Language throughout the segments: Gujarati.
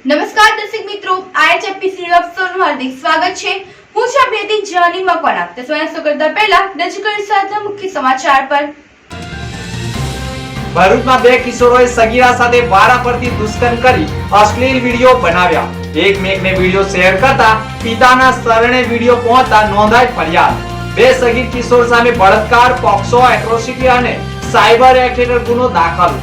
નમસ્કાર દર્શક મિત્રો, આઈએચએપીસી ન્યૂઝનું હાર્દિક સ્વાગત છે। હું છું આપની જાની મકવાણા। તો સ્વાગત કરતા પહેલા નજર કરીએ આજના મુખ્ય સમાચાર પર। ભરૂચમાં બે કિશોરોએ સગીરા સાથે વારાફરતી દુષ્કર્મ કરી અશ્લીલ વિડીયો બનાવ્યા। એકમેકને વિડીયો શેર કરતા પિતાના શરણે વિડીયો પહોંચતા નોંધાઈ ફરિયાદ। બે સગીર કિશોર સામે બળાત્કાર, પોક્સો, એટ્રોસિટી અને સાયબર એક્ટ હેઠળ ગુનો દાખલ।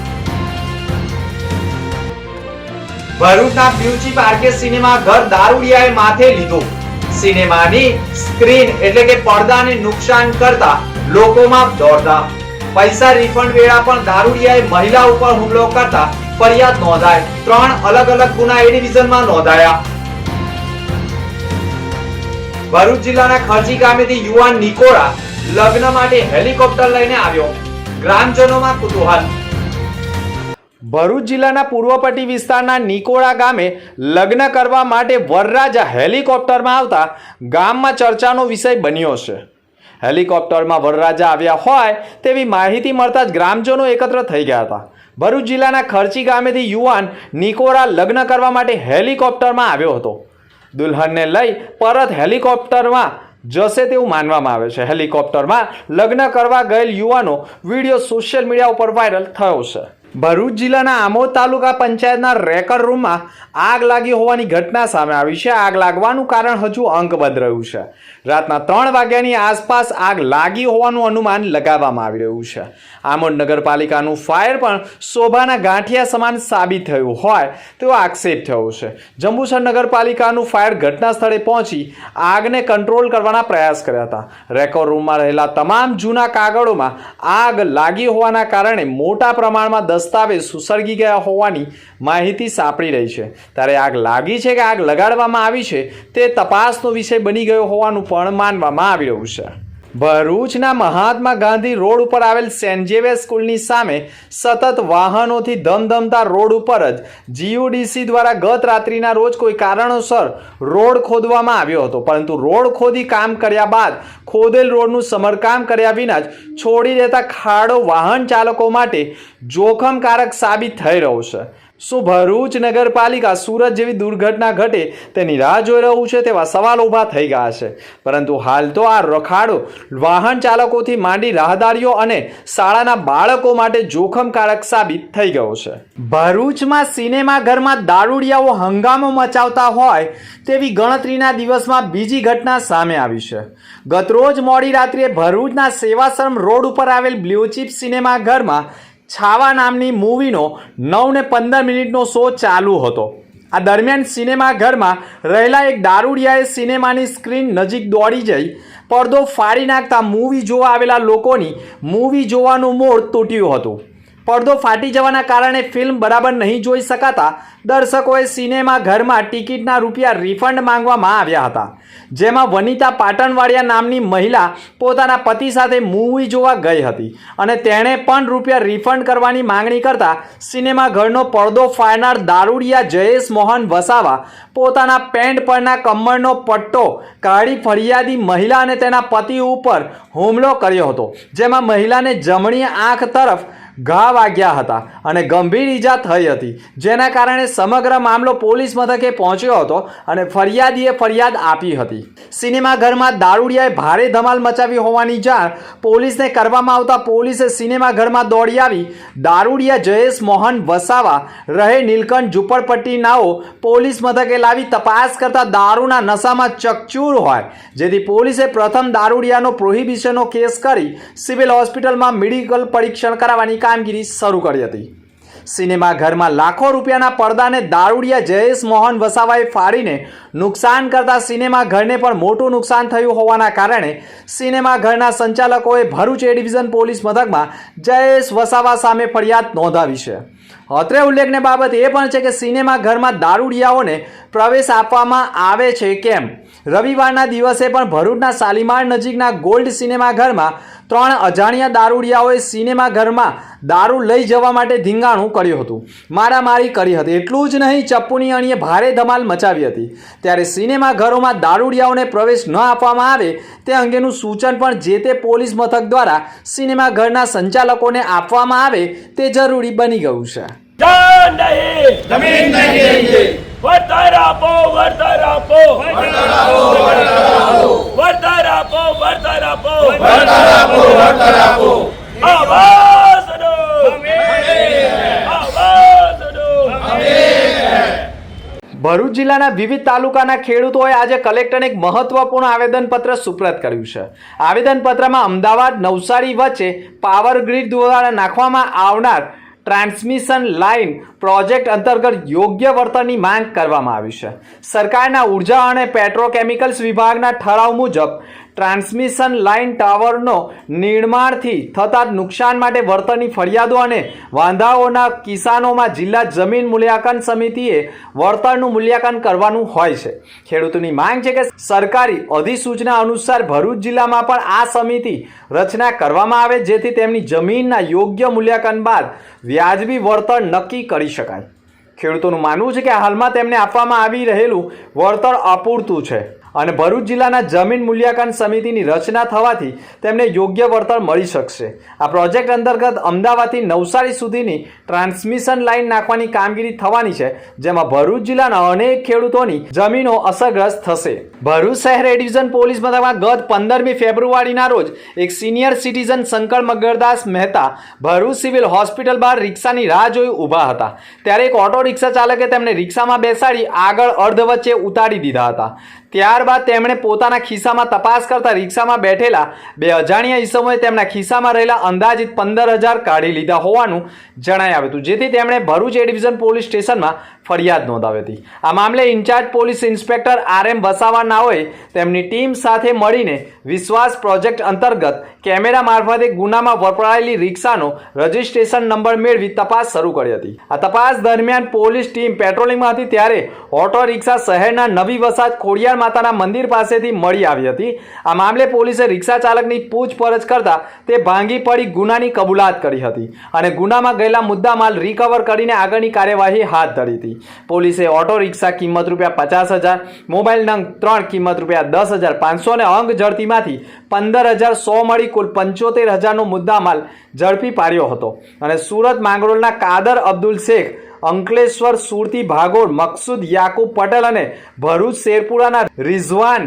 ભરૂચના બ્લુચીપ આરકે સિનેમા ઘર દારૂડિયાએ માથે લીધો। સિનેમાની સ્ક્રીન એટલે કે પડદાને નુકસાન કરતા લોકોમાં દોડધામ। પૈસા રિફંડ વેળા પણ દારૂડિયાએ મહિલા ઉપર હુમલો કરતા ફરિયાદ નોંધાઈ। 3 અલગ અલગ ગુના એ ડિવિઝનમાં નોંધાયા। ભરૂચ જિલ્લાના ખર્ચી ગામેથી યુવાન નિકોળા લગ્ન માટે હેલિકોપ્ટર લઈને આવ્યો। ગ્રામજનોમાં કુતૂહલ। ભરૂચ જિલ્લાના પૂર્વ પટ્ટી વિસ્તારના નિકોળા ગામે લગ્ન કરવા માટે વરરાજા હેલિકોપ્ટરમાં આવતા ગામમાં ચર્ચાનો વિષય બન્યો છે। હેલિકોપ્ટરમાં વરરાજા આવ્યા હોય તેવી માહિતી મળતા જ ગ્રામજનો એકત્ર થઈ ગયા હતા। ભરૂચ જિલ્લાના ખર્ચી ગામેથી યુવાન નિકોળા લગ્ન કરવા માટે હેલિકોપ્ટરમાં આવ્યો હતો। દુલ્હનને લઈ પરત હેલિકોપ્ટરમાં જશે તેવું માનવામાં આવે છે। હેલિકોપ્ટરમાં લગ્ન કરવા ગયેલ યુવાનો વિડીયો સોશિયલ મીડિયા ઉપર વાયરલ થયો છે। ભરૂચ જિલ્લાના આમોદ તાલુકા પંચાયતના રેકર્ડ રૂમમાં આગ લાગી હોવાની ઘટના સામે આવી છે। આગ લાગવાનું કારણ હજુ અંકબદ્ધ રહ્યું છે। રાતના 3 વાગ્યાની આસપાસ આગ લાગી હોવાનું અનુમાન લગાવવામાં આવી રહ્યું છે। આમોદ નગરપાલિકાનું ફાયર પણ શોભાના ગાંઠિયા સમાન સાબિત થયું હોય તેવો આક્ષેપ થયો છે। જંબુસર નગરપાલિકાનું ફાયર ઘટના સ્થળે પહોંચી આગને કંટ્રોલ કરવાના પ્રયાસ કર્યા હતા। રેકર્ડ રૂમમાં રહેલા તમામ જૂના કાગળોમાં આગ લાગી હોવાના કારણે મોટા પ્રમાણમાં દસ્તાવેજ સુસરગી ગયા હોવાની માહિતી સાંપડી રહી છે। ત્યારે આગ લાગી છે કે આગ લગાડવામાં આવી છે તે તપાસનો વિષય બની ગયો હોવાનું પણ માનવામાં આવી રહ્યું છે। ભરૂચના મહાત્મા ગાંધી રોડ ઉપર આવેલ સેન્ટ ઝેવિયર સ્કૂલની સામે સતત વાહનોથી ધમધમતા રોડ ઉપર જ જીયુડીસી દ્વારા ગત રાત્રિના રોજ કોઈ કારણોસર રોડ ખોદવામાં આવ્યો હતો, પરંતુ રોડ ખોદી કામ કર્યા બાદ ખોદેલ રોડનું સમારકામ કર્યા વિના જ છોડી દેતા ખાડો વાહન ચાલકો માટે જોખમકારક સાબિત થઈ રહ્યો છે। શું ભરૂચ નગરપાલિકા સુરત જેવી દુર્ઘટના ઘટે તેની રાહ જોઈ રહ્યું છે તેવા સવાલ ઊભા થઈ ગયા છે, પરંતુ હાલ તો આ રખાડો વાહન ચાલકોથી માંડી રાહદારીઓ અને શાળાના બાળકો માટે જોખમકારક સાબિત થઈ ગયો છે। ભરૂચમાં સિનેમાઘરમાં દારૂડિયાઓ હંગામો મચાવતા હોય તેવી ગણતરીના દિવસમાં બીજી ઘટના સામે આવી છે। ગતરોજ મોડી રાત્રે ભરૂચના સેવાશ્રમ રોડ ઉપર આવેલ બ્લુચીપ સિનેમાઘરમાં છાવા નામની મૂવીનો 9 ને 15 મિનિટનો શો ચાલુ હતો। આ દરમિયાન સિનેમાઘરમાં રહેલા એક દારૂડિયાએ સિનેમાની સ્ક્રીન નજીક દોડી જઈ પડદો ફાડી નાખતા મૂવી જોવા આવેલા લોકોની મૂવી જોવાનું મૂડ તૂટ્યું હતું। પડદો ફાટી જવાના કારણે ફિલ્મ બરાબર નહીં જોઈ શકાતા દર્શકોએ સિનેમાઘરમાં ટિકિટના રૂપિયા રિફંડ માંગવામાં આવ્યા હતા, જેમાં વનિતા પાટણવાડિયા નામની મહિલા પોતાના પતિ સાથે મૂવી જોવા ગઈ હતી અને તેણે પણ રૂપિયા રિફંડ કરવાની માંગણી કરતા સિનેમાઘરનો પડદો ફાડનાર દારૂડિયા જયેશ મોહન વસાવા પોતાના પેન્ટ પરના કમરનો પટ્ટો કાઢી ફરિયાદી મહિલા અને તેના પતિ ઉપર હુમલો કર્યો હતો, જેમાં મહિલાને જમણી આંખ તરફ ઘા વાગ્યા હતા અને ગંભીર ઈજા થઈ હતી, જેના કારણે સમગ્ર મામલો પોલીસ મથકે પહોંચ્યો હતો અને ફરિયાદીએ ફરિયાદ આપી હતી। સિનેમાઘરમાં દારૂડિયાએ ભારે ધમાલ મચાવી હોવાની જાણ પોલીસને કરવામાં આવતા પોલીસે સિનેમાઘરમાં દોડી આવી દારૂડિયા જયેશ મોહન વસાવા રહે નીલકંઠ ઝુંપડપટ્ટી નાઓ પોલીસ મથકે લાવી તપાસ કરતા દારૂના નશામાં ચકચૂર હોય, જેથી પોલીસે પ્રથમ દારૂડિયાનો પ્રોહિબિશનનો કેસ કરી સિવિલ હોસ્પિટલમાં મેડિકલ પરીક્ષણ કરાવવાની કામગીરી શરૂ કરી હતી। સિનેમાઘરમાં લાખો રૂપિયાના પડદાને દારૂડિયા જયેશ મોહન વસાવાએ ફાડીને નુકસાન કરતા સિનેમાઘરને પણ મોટું નુકસાન થયું હોવાના કારણે સિનેમાઘરના સંચાલકોએ ભરૂચ એ ડિવિઝન પોલીસ મથકમાં જયેશ વસાવા સામે ફરિયાદ નોંધાવી છે। અત્રે ઉલ્લેખનીય બાબત એ પણ છે કે સિનેમાઘરમાં દારૂડિયાઓને પ્રવેશ આપવામાં આવે છે કેમ? રવિવારના દિવસે પણ ભરૂચના શાલીમાર નજીકના ગોલ્ડ સિનેમાઘરમાં 3 અજાણ્યા દારૂડિયાઓએ સિનેમાઘરમાં દારૂ લઈ જવા માટે ધીંગાણું કર્યું હતું, મારામારી કરી હતી। એટલું જ નહીં, ચપ્પુની અણીએ ભારે ધમાલ મચાવી હતી। ત્યારે સિનેમાઘરોમાં દારૂડિયાઓને પ્રવેશ ન આપવામાં આવે તે અંગેનું સૂચન પણ જે તે પોલીસ મથક દ્વારા સિનેમાઘરના સંચાલકોને આપવામાં આવે તે જરૂરી બની ગયું છે। जान नहीं जमीन नहीं देंगे, વળતર આપો, વળતર આપો. આવાજ દો. આવાજ દો. ભરૂચ જિલ્લાના વિવિધ તાલુકાના ખેડૂતોએ આજે કલેક્ટરને એક મહત્વપૂર્ણ આવેદનપત્ર સુપ્રત કર્યું છે. આવેદનપત્રમાં અમદાવાદ નવસારી વચ્ચે પાવર ગ્રીડ દ્વારા નાખવામાં આવનાર ટ્રાન્સમિશન લાઇન પ્રોજેક્ટ અંતર્ગત યોગ્ય વળતરની માંગ કરવામાં આવી છે. સરકારના ઉર્જા અને પેટ્રોકેમિકલ્સ વિભાગના ઠરાવ મુજબ ટ્રાન્સમિશન લાઇન ટાવરનો નિર્માણથી થતા નુકસાન માટે વળતરની ફરિયાદો અને વાંધાઓના કિસાનોમાં જિલ્લા જમીન મૂલ્યાંકન સમિતિએ વળતરનું મૂલ્યાંકન કરવાનું હોય છે. ખેડૂતોની માંગ છે કે સરકારી અધિસૂચના અનુસાર ભરૂચ જિલ્લામાં પણ આ સમિતિ રચના કરવામાં આવે, જેથી તેમની જમીનના યોગ્ય મૂલ્યાંકન બાદ વ્યાજબી વળતર નક્કી કરી શકાય. ખેડૂતોનું માનવું છે કે હાલમાં તેમને આપવામાં આવી રહેલું વળતર અપૂરતું છે અને ભરૂચ જિલ્લાના જમીન મૂલ્યાંકન સમિતિની રચના થવાથી તેમને યોગ્ય વળતર મળી શકશે. આ પ્રોજેક્ટ અંતર્ગત અમદાવાદથી નવસારી સુધીની ટ્રાન્સમિશન લાઇન નાખવાની કામગીરી થવાની છે, જેમાં ભરૂચ જિલ્લાના અનેક ખેડૂતોની જમીનો અસરગ્રસ્ત થશે. ભરૂચ શહેર એ ડિવિઝન પોલીસ મથકમાં ગત 15મી ફેબ્રુઆરીના રોજ એક senior citizen Shankar Magardas Mehta Bharuch civil hospital બહાર રિક્ષાની રાહ જોઈ ઊભા હતા. ત્યારે એક ઓટો રિક્ષા ચાલકે તેમને રિક્ષામાં બેસાડી આગળ અર્ધ વચ્ચે ઉતારી દીધા હતા. ત્યારબાદ તેમણે પોતાના ખિસ્સામાં તપાસ કરતા રિક્ષામાં બેઠેલા બે અજાણ્યા ઈસમોએ તેમના ખિસ્સામાં રહેલા અંદાજિત 15,000 કાઢી લીધા હોવાનું જણાઈ આવ્યું હતું, જેથી તેમણે ભરૂચ એ ડિવિઝન પોલીસ સ્ટેશનમાં ફરિયાદ નોંધાવી હતી. આ મામલે incharge police inspector RM Vasava નાઓએ તેમની ટીમ સાથે મળીને વિશ્વાસ પ્રોજેક્ટ અંતર્ગત કેમેરા મારફતે ગુનામાં વપરાયેલી રિક્ષાનો રજિસ્ટ્રેશન નંબર મેળવી તપાસ શરૂ કરી હતી. આ તપાસ દરમિયાન પોલીસ ટીમ પેટ્રોલિંગમાં હતી ત્યારે ઓટો રિક્ષા શહેરના નવી વસાહત ખોડિયાર માતાના મંદિર પાસેથી મળી આવી હતી. આ મામલે પોલીસે રિક્ષા ચાલકની પૂછપરછ કરતા તે ભાંગી પડી ગુનાની કબૂલાત કરી હતી અને ગુનામાં ગયેલા મુદ્દામાલ રિકવર કરીને આગળની કાર્યવાહી હાથ ધરી હતી. પોલીસે ઓટો રિક્ષા કિંમત ₹50,000, મોબાઈલ નંગ 3 કિંમત ₹10,500 અને અંગ ઝડતીમાંથી 15,100 મળી કુલ 75,000નો મુદ્દામાલ ઝડપી પાડ્યો હતો અને સુરત માંગરોળના કાદર અબ્દુલ શેખ, અંકલેશ્વર સુરતી ભાગોળ મકસૂદ યાકુબ પટેલ અને ભરૂચ શેરપુરાના રિઝવાન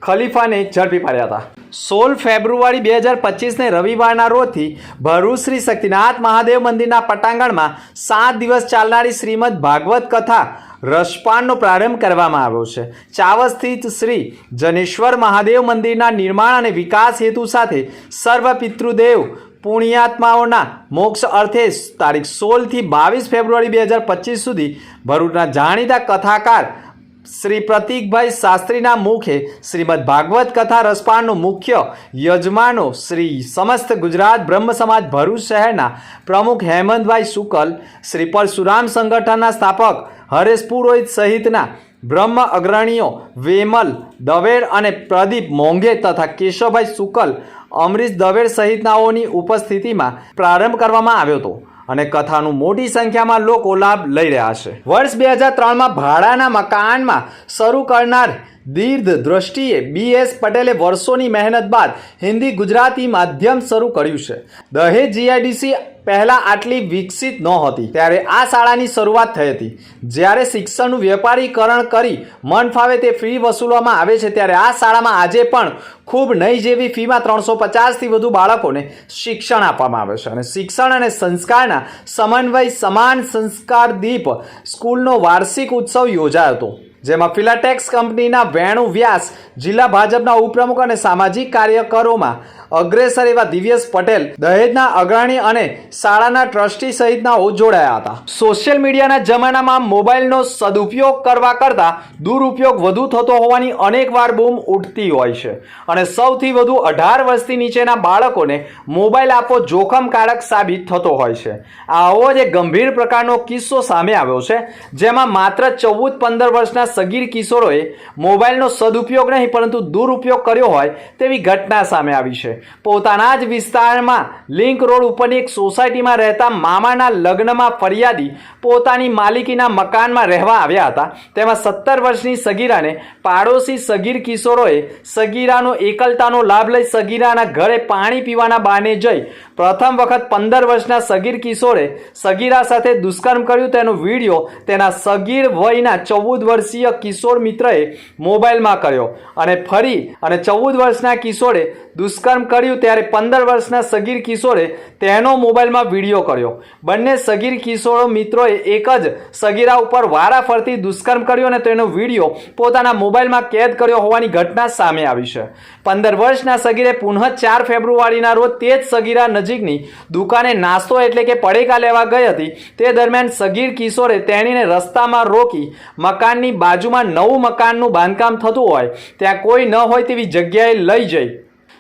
ખલીફાને ઝડપી પાડ્યા હતા. 16 ફેબ્રુઆરી 2025ને રવિવારના રોજથી ભરૂચ શ્રી શક્તિનાથ મહાદેવ મંદિરના પટાંગણમાં 7 દિવસ ચાલનારી શ્રીમદ ભાગવત કથા રસપાનનો પ્રારંભ કરવામાં આવ્યો છે. ચાવસ સ્થિત શ્રી જનેશ્વર મહાદેવ મંદિરના નિર્માણ અને વિકાસ હેતુ સાથે સર્વ પિતૃદેવ પુણ્યાત્માઓના મોક્ષ અર્થે તારીખ 16 થી 22 ફેબ્રુઆરી 2025 સુધી ભરૂચના જાણીતા કથાકાર શ્રી પ્રતીકભાઈ શાસ્ત્રીના મુખે શ્રીમદ ભાગવત કથા રસપાનનું મુખ્ય યજમાનો શ્રી સમસ્ત ગુજરાત બ્રહ્મ સમાજ ભરૂચ શહેરના પ્રમુખ હેમંતભાઈ શુકલ, શ્રી પરશુરામ સંગઠનના સ્થાપક હરેશ પુરોહિત સહિતના બ્રહ્મ અગ્રણીઓ વેમલ દવેર અને પ્રદીપ મોંઘે તથા કેશવભાઈ શુકલ, અમરીશ દવેર સહિતનાઓની ઉપસ્થિતિમાં પ્રારંભ કરવામાં આવ્યો હતો અને કથાનું મોટી સંખ્યામાં લોકો લાભ લઈ રહ્યા છે. વર્ષ 2003માં ભાડાના મકાનમાં શરૂ કરનાર દીર્ઘ દ્રષ્ટિએ BS પટેલે વર્ષોની મહેનત બાદ હિન્દી ગુજરાતી માધ્યમ શરૂ કર્યું છે. દહેજ GIDC પહેલા આટલી વિકસિત નહોતી ત્યારે આ શાળાની શરૂઆત થઈ હતી. જ્યારે શિક્ષણનું વેપારીકરણ કરી મન ફાવે તે ફી વસૂલવામાં આવે છે, ત્યારે આ શાળામાં આજે પણ ખૂબ નહીં જેવી ફીમાં 350થી વધુ બાળકોને શિક્ષણ આપવામાં આવે છે અને શિક્ષણ અને સંસ્કારના સમન્વય સમાન સંસ્કાર દીપ સ્કૂલનો વાર્ષિક ઉત્સવ યોજાયો હતો, જેમાં ફિલાટેક્સ કંપનીના વેણુ વ્યાસ, જિલ્લા ભાજપના ઉપપ્રમુખ અને સામાજિક કાર્યકરોમાં અગ્રેસર એવા દિવ્યેશ પટેલ, દહેજના અગ્રણી અને શાળાના ટ્રસ્ટી સહિતનાઓ જોડાયા હતા. સોશિયલ મીડિયાના જમાનામાં મોબાઈલનો સદુપયોગ કરવા કરતાં દુરુપયોગ વધુ થતો હોવાની અનેકવાર બૂમ ઉઠતી હોય છે અને સૌથી વધુ 18 વર્ષથી નીચેના બાળકોને મોબાઈલ આપવો જોખમકારક સાબિત થતો હોય છે. આવો જ એક ગંભીર પ્રકારનો કિસ્સો સામે આવ્યો છે, જેમાં માત્ર 14-15 વર્ષના સગીર કિશોરોએ મોબાઈલનો સદુપયોગ નહીં પરંતુ દુરુપયોગ કર્યો હોય તેવી ઘટના સામે આવી છે. પોતાના જ વિસ્તારમાં લિંક રોડ ઉપરની એક સોસાયટીમાં રહેતા મામાના લગ્નમાં ફરિયાદી પોતાની માલિકીના મકાનમાં રહેવા આવ્યા હતા. તેમાં 17 વર્ષની સગીરાને પાડોશી સગીર કિશોરોએ સગીરાનો એકલતાનો લાભ લઈ સગીરાના ઘરે પાણી પીવાના બહાને જઈ પ્રથમ વખત 15 વર્ષના સગીર કિશોરે સગીરા સાથે દુષ્કર્મ કર્યું તેનો વિડીયો તેના સગીર વયના 14 વર્ષીય વર્ષીય કિશોર મિત્રએ મોબાઈલમાં કર્યો અને ફરી અને 14 વર્ષના કિશોરે દુષ્કર્મ કર્યું ત્યારે 15 વર્ષના સગીર કિશોરે તેનો મોબાઈલમાં વિડીયો કર્યો. બંને સગીર કિશોરો મિત્રોએ એક જ સગીરા ઉપર વારાફરતી દુષ્કર્મ કર્યો અને તેનો વિડીયો પોતાના મોબાઈલમાં કેદ કર્યો હોવાની ઘટના સામે આવી છે. 15 વર્ષના સગીરે પુનઃ 4 ફેબ્રુઆરીના રોજ તે જ સગીરા નજીકની દુકાને નાસ્તો એટલે કે પડીકા લેવા ગઈ હતી. તે દરમિયાન સગીર કિશોરે તેણીને રસ્તામાં રોકી મકાનની બાજુમાં નવું મકાનનું બાંધકામ થતું હોય ત્યાં કોઈ ન હોય તેવી જગ્યાએ લઈ જઈ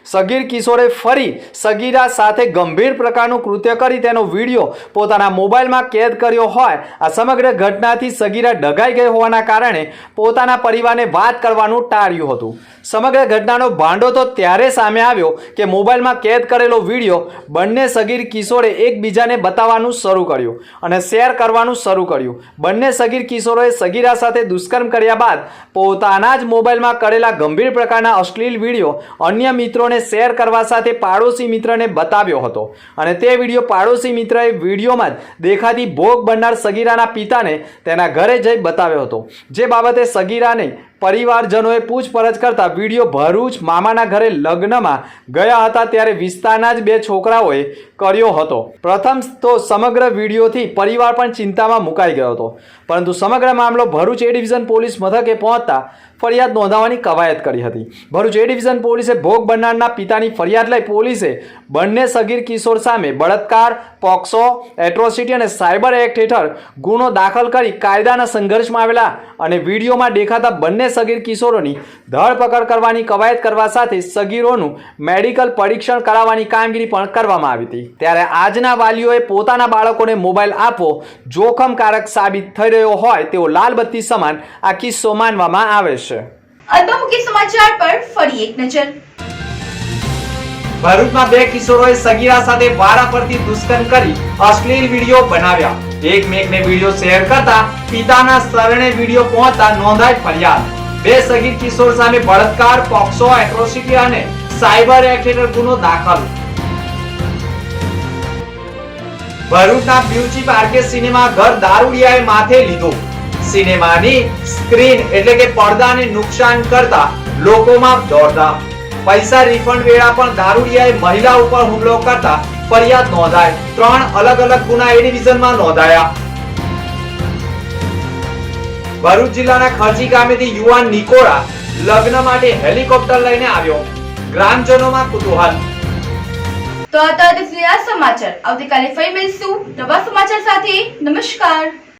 સગીર કિશોરે ફરી સગીરા સાથે ગંભીર પ્રકારનું કૃત્ય કરી તેનો વિડીયો પોતાના મોબાઈલમાં કેદ કર્યો હોય. આ સમગ્ર ઘટનાથી સગીરા ડઘાઈ ગઈ હોવાના કારણે પોતાના પરિવારને વાત કરવાનું ટાળ્યું હતું. સમગ્ર ઘટનાનો ભાંડો તો ત્યારે સામે આવ્યો કે મોબાઈલમાં કેદ કરેલો વિડીયો બંને સગીર કિશોરે એકબીજાને બતાવવાનું શરૂ કર્યું અને શેર કરવાનું શરૂ કર્યું. બંને સગીર કિશોરોએ સગીરા સાથે દુષ્કર્મ કર્યા બાદ પોતાના જ મોબાઈલમાં કરેલા ગંભીર પ્રકારના અશ્લીલ વિડીયો અન્ય મિત્રોને શેર કરવા સાથે પાડોશી મિત્રને બતાવ્યો હતો અને તે વિડીયો પાડોશી મિત્રએ વિડીયોમાં જ દેખાતી ભોગ બનનાર સગીરાના પિતાને તેના ઘરે જઈ બતાવ્યો હતો. જે બાબતે સગીરાને પરિવારજનોએ પૂછપરછ કરતા વિડીયો ભરૂચ મામાના ઘરે લગ્નમાં ગયા હતા ત્યારે વિસ્તારના જ 2 છોકરાઓએ કર્યો હતો. પ્રથમ તો સમગ્ર વિડીયોથી પરિવાર પણ ચિંતામાં મુકાઈ ગયો હતો, પરંતુ સમગ્ર મામલો ભરૂચ એ ડિવિઝન પોલીસ મથકે પહોંચતા ફરિયાદ નોંધાવવાની કવાયત કરી હતી. ભરૂચ એ ડિવિઝન પોલીસે ભોગ બનનારના પિતાની ફરિયાદ લઈ પોલીસે બંને સગીર કિશોર સામે બળાત્કાર, પોક્સો, એટ્રોસિટી અને સાયબર એક્ટ હેઠળ ગુનો દાખલ કરી કાયદાના સંઘર્ષમાં આવેલા અને વિડીયોમાં દેખાતા બંને સગીર કિશોરોની ધરપકડ કરવાની કવાયત કરવા સાથે સગીરોનું મેડિકલ પરીક્ષણ કરાવવાની કામગીરી પણ કરવામાં આવી હતી. ત્યારે આજના વાલીઓએ પોતાના બાળકોને મોબાઈલ આપવો જોખમકારક સાબિત થઈ રહ્યો હોય તેવો લાલબત્તી સમાન આ કિસ્સો માનવામાં આવે છે. અલ્પમુખી સમાચાર પર ફરી એક નજર. ભરૂચમાં 2 કિશોરોએ સગીરા સાથે વારાફરતી દુષ્કર્મ કરી અશ્લીલ વિડીયો બનાવ્યા. એકમેકને વિડીયો શેર કરતા પિતાના શરણે વિડીયો પહોંચતા નોંધાઈ ફરિયાદ. 2 સગીર કિશોર સામે બળાત્કાર, પોક્સો, એટ્રોસિટી અને સાયબર એક્ટ હેઠળ ગુનો દાખલ. ભરૂચના બ્યુચી પાર્કે સિનેમા ઘર દારૂડિયાએ માથે લીધો. સિનેમાની સ્ક્રીન એટલે કે પડદાને નુકસાન કરતા લોકોમાં દોડધામ. પૈસા રિફંડ વેળા પણ દારૂડિયાએ મહિલા ઉપર હુમલો કરતા ફરિયાદ નોંધાઈ. 3 અલગ અલગ ગુના એ ડિવિઝનમાં નોંધાયા. ભરૂચ જિલ્લાના ખર્ચી ગામેથી યુવાન નિકોરા લગ્ન માટે હેલિકોપ્ટર લઈને આવ્યો. ગ્રામજનોમાં કુતૂહલ. તો આ હતા આજના સમાચાર. આવતીકાલે ફરી મળીશું નવા સમાચાર સાથે. નમસ્કાર.